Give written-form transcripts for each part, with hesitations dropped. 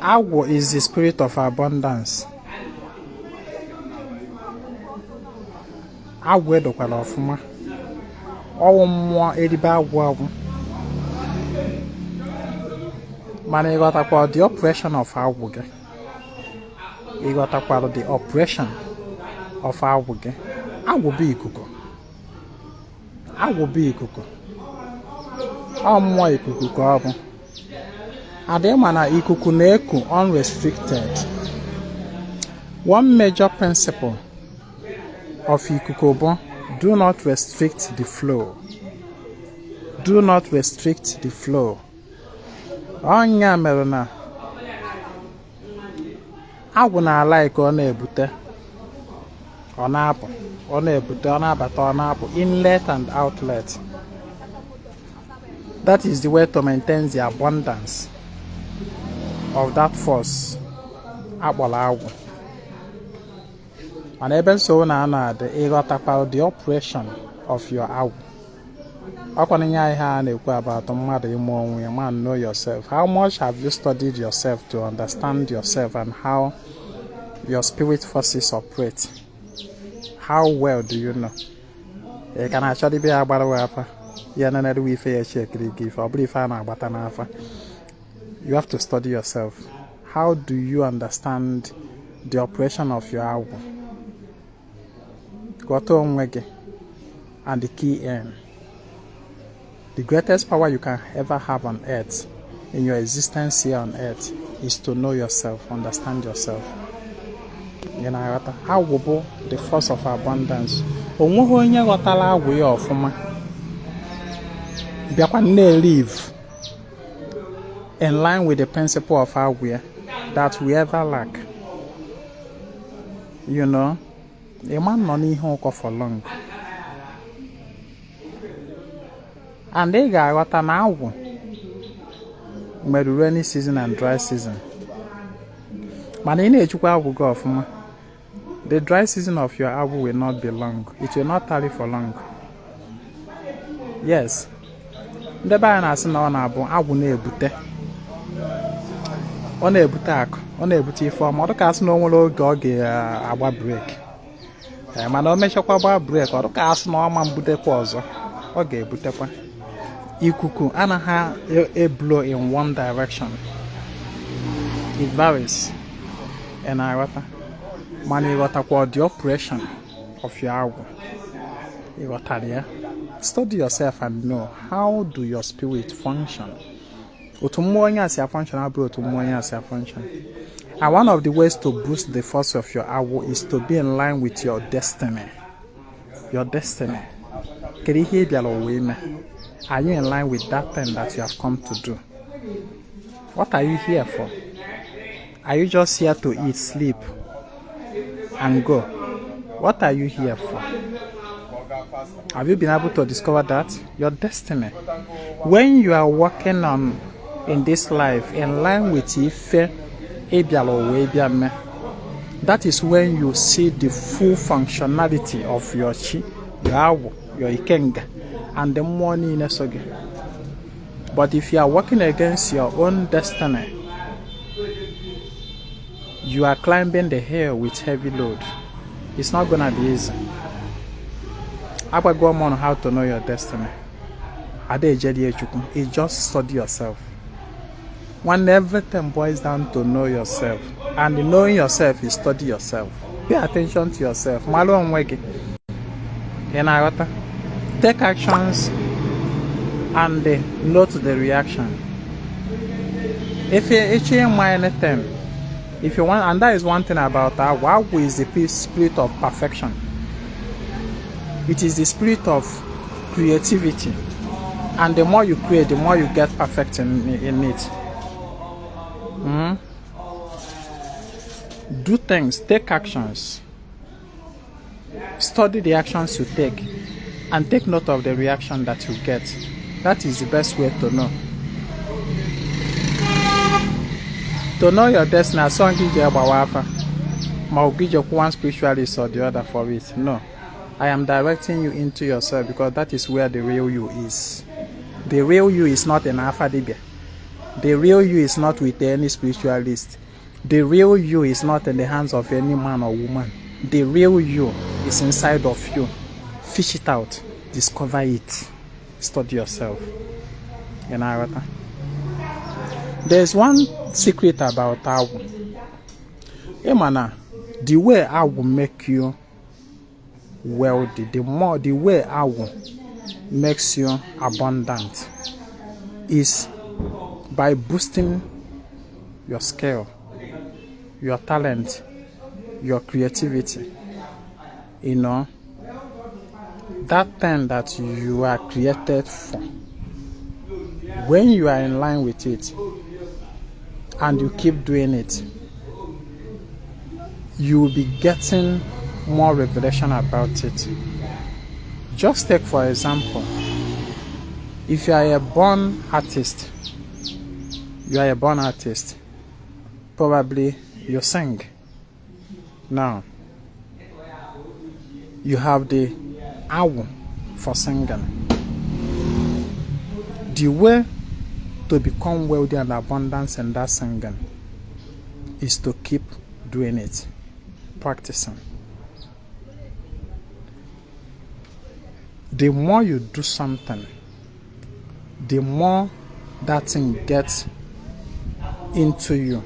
Agwụ is the spirit of abundance. Agwụ edokwala ọfụma. Ọwụ mmụọ eribe agwụ. Mana ịghọtakwa the operation of agwụ gị. Ịghọtakwa the operation of agwụ gị. Agwụ bụ ikuku. Agwụ bụ ikuku. Ọ mmụọ ikuku ka ọ bụ. Adịma na ikuku na-eku unrestricted. One major principle of ikuku bụ do not restrict the flow. Do not restrict the flow. Onya mere na agwụ na-ala ike ọ na-ebute ọ na-apụ ọ na-ebute ọ na-abata ọ na-apụ inlet and outlet. That is the way to maintain the abundance of that force akpọrọ agwụ. And ebe nsogbu na-anọ adị ịghọtakwa the operation of your agwụ. Ọkwa ihe a na-ekwu about mmadụ ime onwe ya, man, know yourself. How much have you studied yourself to understand yourself and how your spirit forces operate? How well do you know? You can actually be agbara wafa. You know we fair check give or believe an agbata nafa. You have to study yourself. How do you understand the operation of your agwụ? Goto onwege and the key end. The greatest power you can ever have on earth, in your existence here on earth, is to know yourself, understand yourself. You know, how will the force of abundance? Onye ghọtara agwụ ya ọfụma bịakwa live in line with the principle of agwụ that we ever lack. You know, a man nọ n'ihe ụkọ for long. And they got an agwụ nwere rainy season and dry season. Mana ị na-echukwa agwụ gị ọfụma. The dry season of your agwụ will not be long. It will not tarry for long. Yes. Ndị be anyị na-asị na ọ na-abụ agwụ na-ebute. Ọ na-ebute akụ, ọ na-ebute ife ọma. Ọ dịka asị na o nwere oge ọ ga-agba break. Mana o mechakwa gba break, ọ dịka asị na ọ ma mbutekwa ọzọ. Ọ ga-ebutekwa. Ikuku anaghị blow in one direction. It varies. And I got money the operation of your agwụ. You got there. Study yourself and know how do your spirit function. Function. And one of the ways to boost the force of your agwụ is to be in line with your destiny. Your destiny. Are you in line with that thing that you have come to do? What are you here for? Are you just here to eat, sleep, and go? What are you here for? Have you been able to discover that? Your destiny. When you are working on in this life in line with Ife, that is when you see the full functionality of your chi, your agwụ, your ikenga, and the money in esoge. But if you are working against your own destiny, you are climbing the hill with heavy load. It's not gonna be easy. I will go on how to know your destiny. It's just study yourself. When everything boils down to know yourself, and knowing yourself is study yourself. Pay attention to yourself. Take actions and note the reaction. If you mind anything, if you want, and that is one thing about Agwụ is the spirit of perfection. It is the spirit of creativity, and the more you create, the more you get perfect in it. Do things, take actions, study the actions you take, and take note of the reaction that you get. That is the best way to know. To know your destiny, so one spiritualist or the other for it. No, I am directing you into yourself because that is where the real you is. The real you is not an alpha dibia. The real you is not with any spiritualist. The real you is not in the hands of any man or woman. The real you is inside of you. Fish it out. Discover it. Study yourself. You know what? There's one secret about Agwụ. Emana, the way Agwụ make you wealthy, the way Agwụ makes you abundant is by boosting your skill, your talent, your creativity. You know, that thing that you are created for. When you are in line with it and you keep doing it, you will be getting more revelation about it. Just take for example, if you are a born artist, probably you sing. Now, you have the Agwụ for singing. The way to become wealthy and abundance in that singing is to keep doing it, practicing. The more you do something, the more that thing gets into you,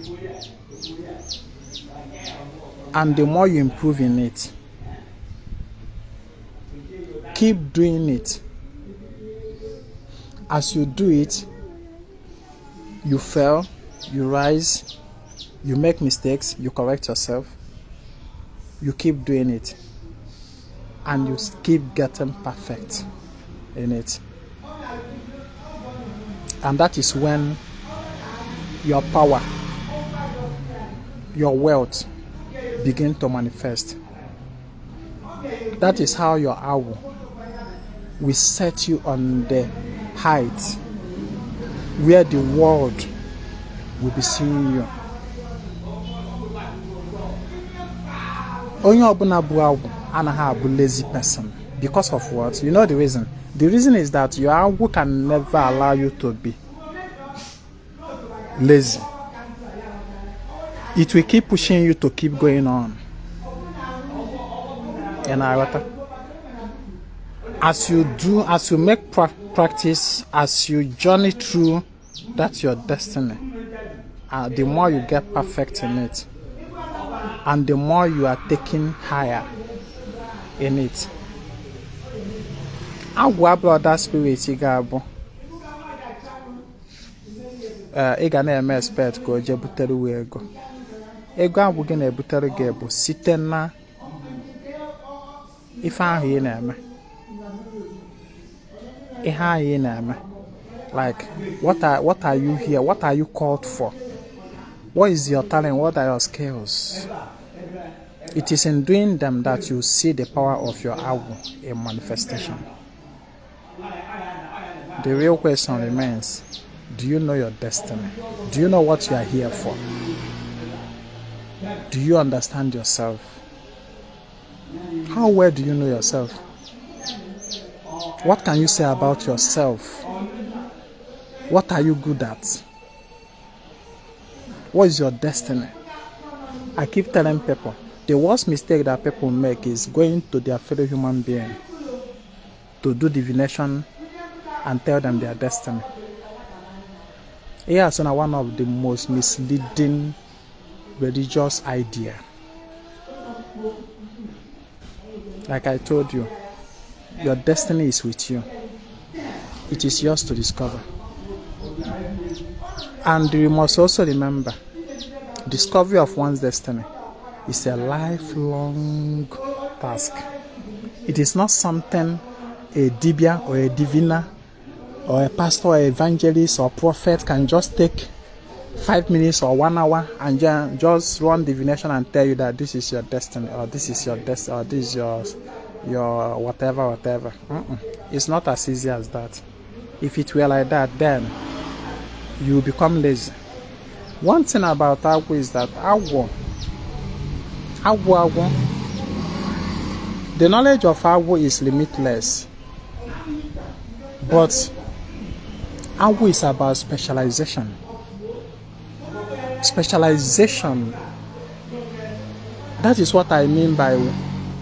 and the more you improve in it. Keep doing it. As you do it, you fail, you rise, you make mistakes, you correct yourself, you keep doing it, and you keep getting perfect in it. And that is when your power, your wealth begin to manifest. That is how your Agwụ will set you on the height where the world will be seeing you. Onye ọbụla bụ Agwụ anaghị abụ lazy person. Because of what? You know the reason? The reason is that your Agwụ can never allow you to be lazy. It will keep pushing you to keep going on. As you do, as you make practice, as you journey through, that's your destiny. The more you get perfect in it, and the more you are taken higher in it. Agwụ abụọ that spirit ị ga-abụ. Ị ga na-eme expect ka o je butere uwe ego. Ego Agwụ gị na-ebutere gị bụ site na ife ahụ ị na-eme. Ihe ahụ ị na-eme. Like, what are you here? What are you called for? What is your talent? What are your skills? It is in doing them that you see the power of your Agwụ in manifestation. The real question remains, do you know your destiny? Do you know what you are here for? Do you understand yourself? How well do you know yourself? What can you say about yourself? What are you good at? What is your destiny? I keep telling people, the worst mistake that people make is going to their fellow human being to do divination and tell them their destiny. Here is one of the most misleading religious idea. Like I told you, your destiny is with you. It is yours to discover. And you must also remember, discovery of one's destiny is a lifelong task. It is not something a dibia or a divina or a pastor or evangelist or prophet can just take 5 minutes or 1 hour and just run divination and tell you that this is your destiny, or this is your destiny, or this is your whatever. It's not as easy as that. If it were like that, then you become lazy. One thing about Agwụ is that Agwụ, the knowledge of Agwụ is limitless. But Agwụ is about specialization. Specialization. That is what I mean by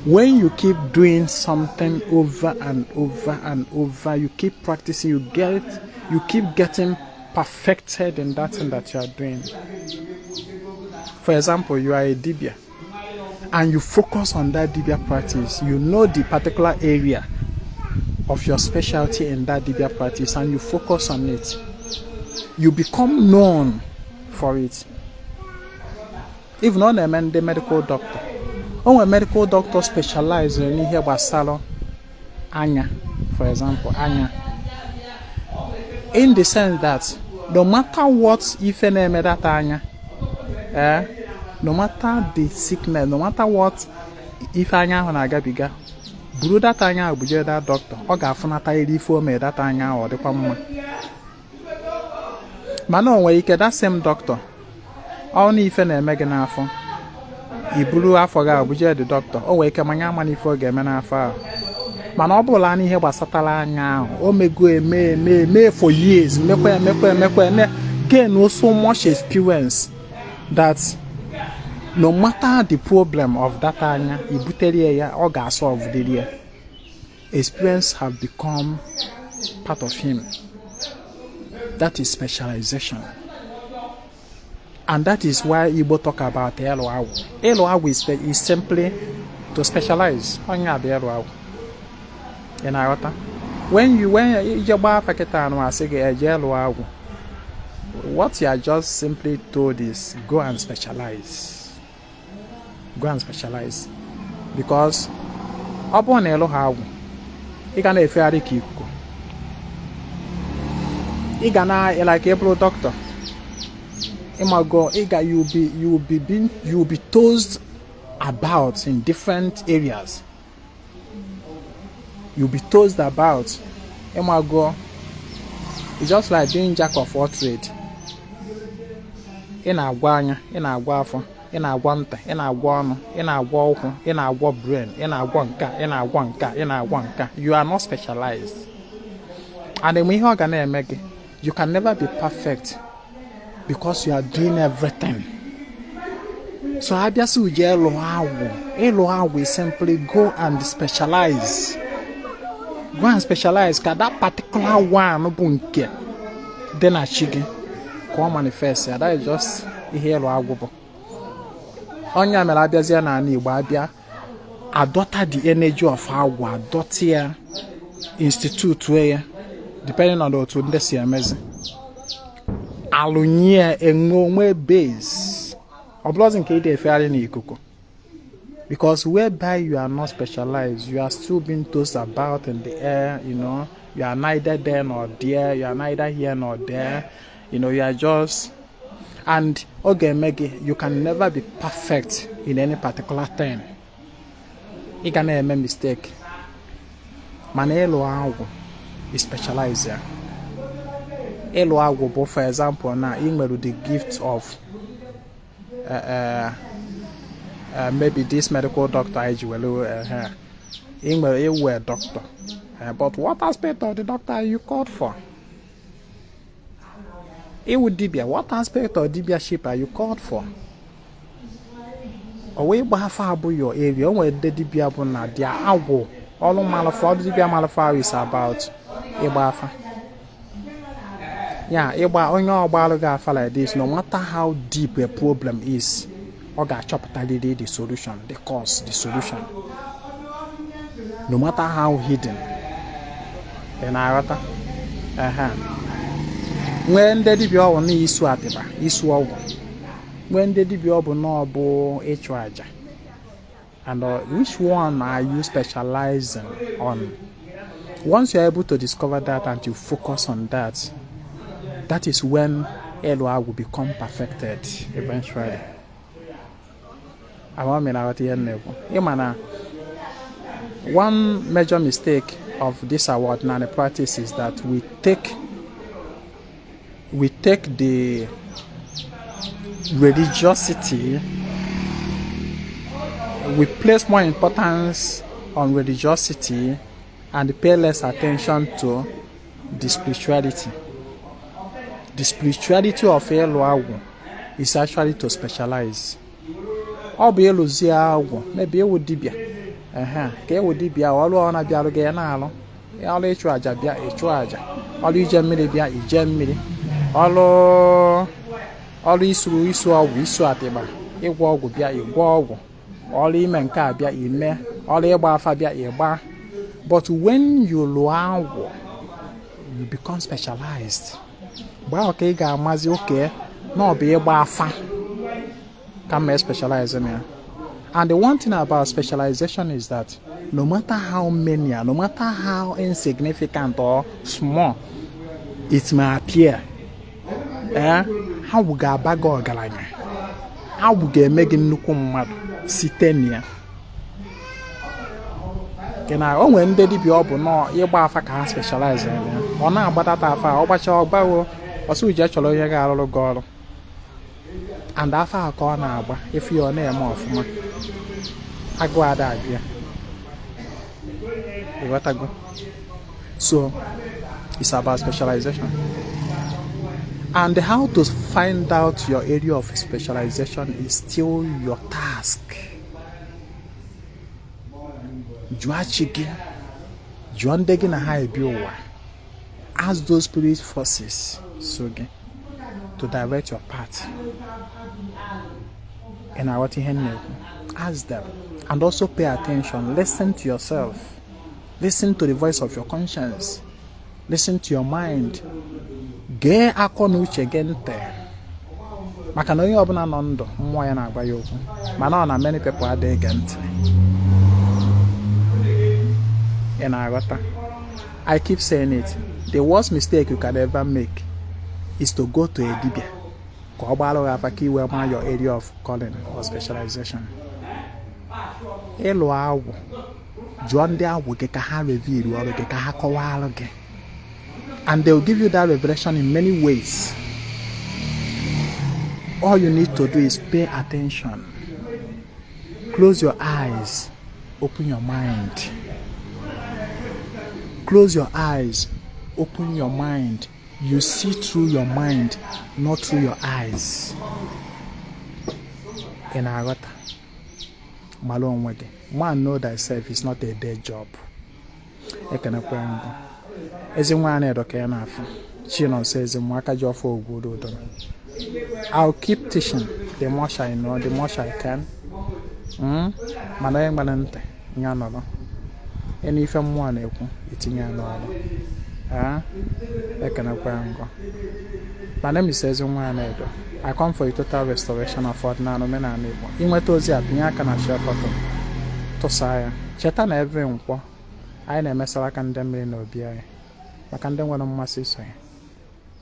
when you keep doing something over and over and over, you keep practicing, you keep getting perfected in that thing that you are doing. For example, you are a dibia and you focus on that dibia practice. You know the particular area of your specialty in that dibia practice and you focus on it. You become known for it. Even on a medical doctor. When a medical doctor specializes in here basalo anya, for example, anya. In the sense that no matter what if any that anya, no matter the sickness, no matter what if anya on a gabiga, brew that anya will that doctor, or gafanata for me that anya or the common. Mano, where you get that same doctor, only if any meganafon. Ibulu afoga obuje the doctor o we kemanya mani for game na afa mana obula na ihe gbasatala anya o mego eme for years mekwe gain so much experience that no matter the problem of that anya ibutere ya o ga solve the experience have become part of him. That is specialization. And that is why Igbo talk about Agwụ. Agwụ is simply to specialize. When you what you are just simply told is go and specialize. Go and specialize. Because upon Agwụ, you can a kikuko. You can like a doctor. You'll be tossed about in different areas. You'll be tossed about. It's just like being jack of all trade. In agwa afọ, in agwa nta, in agwa ọnụ, in agwa ụkwụ, in agwa brain, in agwa nka. You are not specialized. And then when you can never be perfect. Because you are doing everything. So obviously we Agwụ simply go and specialize. Go and specialize. Cause that particular one bunke then achigi come manifest. That is just Agwụ. Onya mere abịazịa na Igbo abịa adọta the energy of Agwụ adọta ya institute where depending on the otu ndị si emezi. Alunyia enwe base obliging kede fair in ikuku. Because whereby you are not specialized, you are still being tossed about in the air, you are neither there nor there, you are neither here nor there, you are just and you can never be perfect in any particular thing. You can never make mistake. Manelo Agwụ is specialized here. Agwụ, for example, now with the gift of maybe this medical doctor you were a doctor, but what aspect of the doctor are you called for? What aspect of dibiaship are you called for? Away bahafabu your area where the dibiabu na dia Agwụ all malafa dibia malafa is about Ibafa. Yeah, like this, no matter how deep a problem is, or the solution, the cause, the solution. No matter how hidden. When the DBO only issue atiba, issue when the DBO no bo HYJ. And which one are you specializing on? Once you're able to discover that and you focus on that, that is when Agwụ will become perfected eventually. One major mistake of this award now the practice is that we take the religiosity, we place more importance on religiosity and pay less attention to the spirituality. The spirituality of Agwụ is actually to specialize. Ọ bụ ịlụzie agwụ, maybe ewu dibịa. Ka ewu dibịa ọrụ ọ na-abịarụ gị na-alụ. Ọrụ ịchụ aja bịa ịchụ aja. Ọrụ ije mmiri bịa ije mmiri. Ọrụ isu ọgwụ isu atịba. Ịgwọ ọgwụ bịa ịgwọ ọgwụ. Ọrụ ime nke a bịa ime. Ọrụ ịgba afa bịa ịgba. But when you lụọ agwụ, you become specialized. Mgbe ahụ ka ị ga-amazi oke na ọ bụ ịgba afa ka mee specialize in ya. And the one thing about specialization is that no matter how many, no matter how insignificant or small it may appear, how we ga abaga ọgaranya, how we ga-eme gị nnukwu mmadụ site na ya. Kena o nwere ndị dibịa ọ bụ nọ ịgba afa ka ha specialize in ya. Ọ na-agbadata afa, ọ gbacha ọgbawo ọsọ uje chọrọ onye ga-arụrụ gị ọrụ. And afa ka ọ na-agba efu ya ọ na-eme ọfụma. Agụ ada abịa. Ịghọtago? So it's about specialization. And how to find out your area of specialization is still your task. Jụọ chi gị, jụọ ndị gị na ha ebi ụwa. Ask those spirit forces so gị to direct your path. And what you ask them. And also pay attention. Listen to yourself. Listen to the voice of your conscience. Listen to your mind. Gee akọ na uche gị ntị. Maka na onye ọbụla nọ ndụ mmụọ ya na-agba ya okwu. Mana ọ na many people adịghị ege ntị. Ị na-aghọta? I keep saying it. The worst mistake you can ever make is to go to a dibia. Ka ọ gbara gị afa ka iwe ma your area of calling or specialization. Ịlụ agwụ, jụọ ndị agwụ gị ka ha reveal ọrụ gị, ka ha kọwaa gị. And they will give you that revelation in many ways. All you need to do is pay attention. Close your eyes. Open your mind. Close your eyes. Open your mind. You see through your mind, not through your eyes. In Agata, Malone Wege. Man, know thyself is not a day job. Ezinwa Anaedo ka na-afụ. Chino says Akajiọfọ Ezinwa. I'll keep teaching the more I know, the more I can. Mana onye gbara ntị nya nọrọ. Ene ife mmụọ na-ekwu itinye n'ọrụ. My name is Ezinwa Anaedo. I come for a total restoration of ordinary omenala Igbo. Inweta ozi a pinye aka na share button. Tụsa ya. Cheta na ebe nkwọ anyị na-emesara aka ndị mmiri na obi anyị. Maka ndị nwere mmasị iso ya.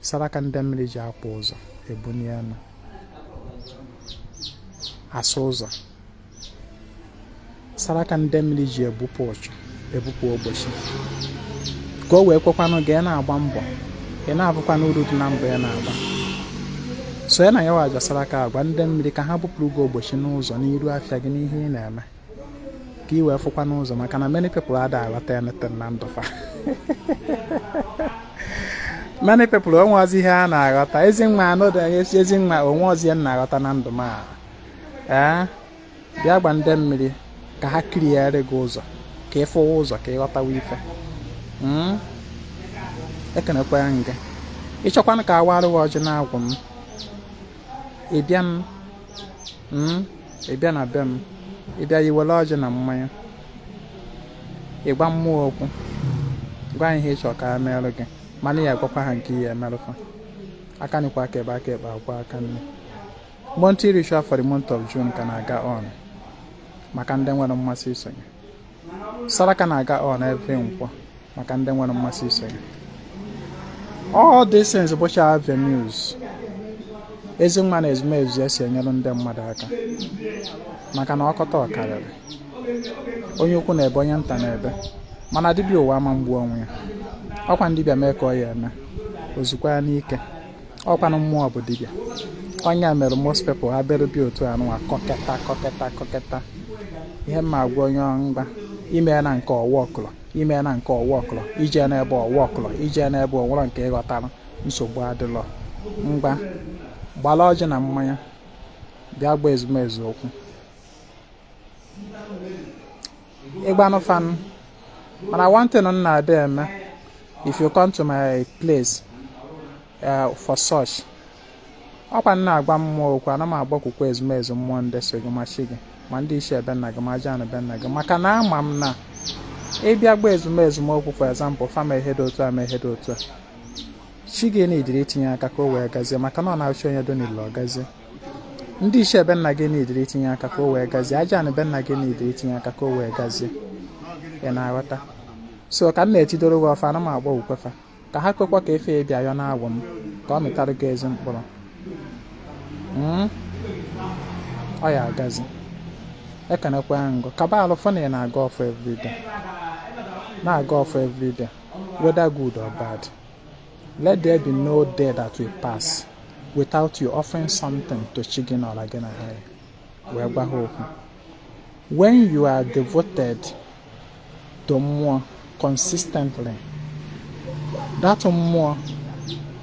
Saraka ndị mmiri ji akpụ ụzọ ebuni elu. Asụ ụzọ. Saraka ndị mmiri ji ebupụ ụchụ, ebupụ ogbochi. Ka o wee kwekwanụ gị na-agba mbọ. Ị na-abụkwa n'uru dị na mbọ ya na-agba. So ya na ya waja saraka agwa ndị mmiri ka ha bupụrụ gị ogbochi n'ụzọ n'iru afịa gị n'ihe ị na-eme. Ka i wee fụkwa n'ụzọ maka na many people ada aghọta ya na ndụ fa. Many people onwe ozi ihe a na-aghọta. Ezinwa Anaedo Ezinwa onwe ozi ya na-aghọta na ndụ ma. Bịa gba ndị mmiri ka ha kiriere gị ụzọ, ka ịfụ ụzọ, ka ịghọtawa ife. Ekenekwa ya nga. Ịchọkwanụ ka awarụ ọjị na-agwụ m. Ịbịa na be m. Ịbịa iwere ọjị na mmanya. Ịgba mmụọ okwu. Gwa ihe ịchọ ka a merụ gị. Mana ya gwakwa ha nke ihe emerụfa. Aka nịkwa aka ebe agwa aka nne. Monthly ritual for the month of June ka na-aga on. Maka ndị nwere mmasị isonye. Saraka na-aga on every nkwọ. Maka ndị nwere mmasị isonye. All these things bụcha avenues. Ezinwa na ezumezu esi enyere ndị mmadụ aka. Maka na ọkọta ọkarịrị. Onye ukwu na ebe onye nta na ebe. Mana dibịa ụwa ama mgbu onwe ya. Ọkwa dibịa mee ka ọ ya eme. Ozukwa ya n'ike. Ọkwa na mmụọ bụ dibịa. Onye mere most people ha bere bi otu anụwa kọketa. Ihe mma agwa onye ọngba. Ime na nke ọwa ọkụlọ. Ime na nke ọwa ọkụlọ. Ije n'ebe ọwa ọkụlọ. Ije n'ebe ọwụrọ nke ịghọtara nsogbu adịlọ. Mgba. Gbala ọjị na mmanya. bịa gba ezumezu okwu ịgbanụ fan mana one thing na-adị eme if you come to my place for such ọkwa nna agba mmụọ okwu ana m agbakwukwa ezumezu mmụọ ndị so gị machi gị ma ndị isi ebe nna gị ma aja na ebe nna gị maka na ama m na ịbịa gba ezumezu m okwu for example fama ihe dị otu a ma ihe dị otu a chi gị na-ediri itinye aka ka o wee gazie maka na ọ na-achọ onye donile ọ gazie ndị isi ebe nna gị na-ediri itinye aka ka o wee gazie aja na ebe nna gị na-ediri itinye aka ka o wee gazie ị na-aghọta so ka m na-etidoro gị ọfa ana m agba ukwefa ka ha kwekwa ka efe bịa yọ na-agwụ m ka ọ mịtara gị ezi mkpụrụ ọ ya agazi ekenekwa ngụ kaba alụfọ na ị na-aga ọfọ everyday na-aga ọfọ everyday whether good or bad. Let there be no day that will pass without you offering something to Chigin or Lagina. When you are devoted to more consistently, that more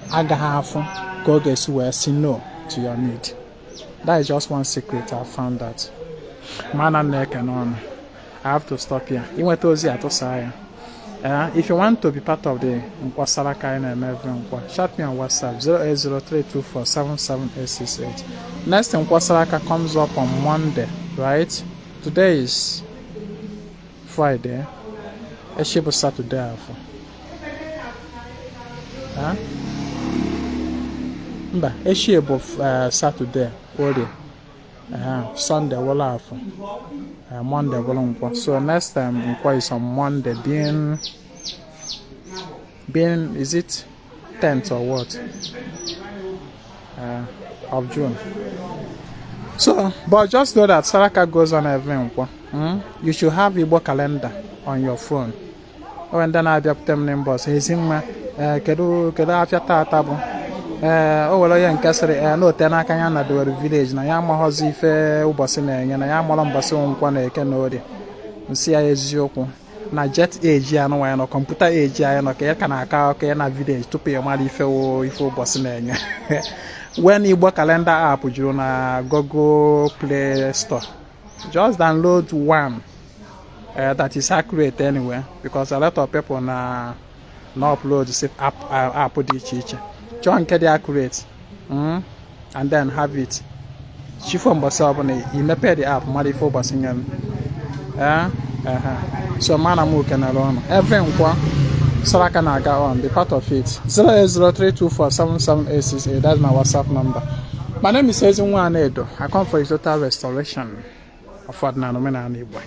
agahafu go get where say no to your need. That is just one secret I found that. Man and neck and on. I have to stop here. You went to see if you want to be part of the Nkwasaraka and chat me on WhatsApp 08032477868. Next Nkwasaraka comes up on Monday, right? Today is Friday. Eshibu Saturday. Eshibu Saturday. Sunday will have Monday will. So next time is on Monday being is it 10th or what of June. So but just know that Saraka goes on every you should have Igbo calendar on your phone. When then I be up them numbers Ezinwa kedu afia tata bụ o were ya nke sịrị na ote n'aka ya na dowere village na ya amaghọzi ife ụbọchị na-enye na ya mara mbọsị nkwa na eke na orie nsị ya eziokwu na jet age ya nọ ya na kọmputa age ya nọ ka ya ka na-aka aka ya na village tupu ya mara ife ụbọchị na-enye when Igbo calendar app juru na Google Play Store, just download one that is accurate anyway, because a lot of people na upload this app dị iche iche. Chọọ nke dị accurate and then have it. Chifo mbọsị ọbụla imepe the app mara ife ụbọchị nye so mana m kenere ọnụ every nkwa Saraka na-aga on, be part of it. 08032477868. That's my WhatsApp number. My name is Ezinwa Anaedo. I come for a total restoration of what Nanomena Igbo.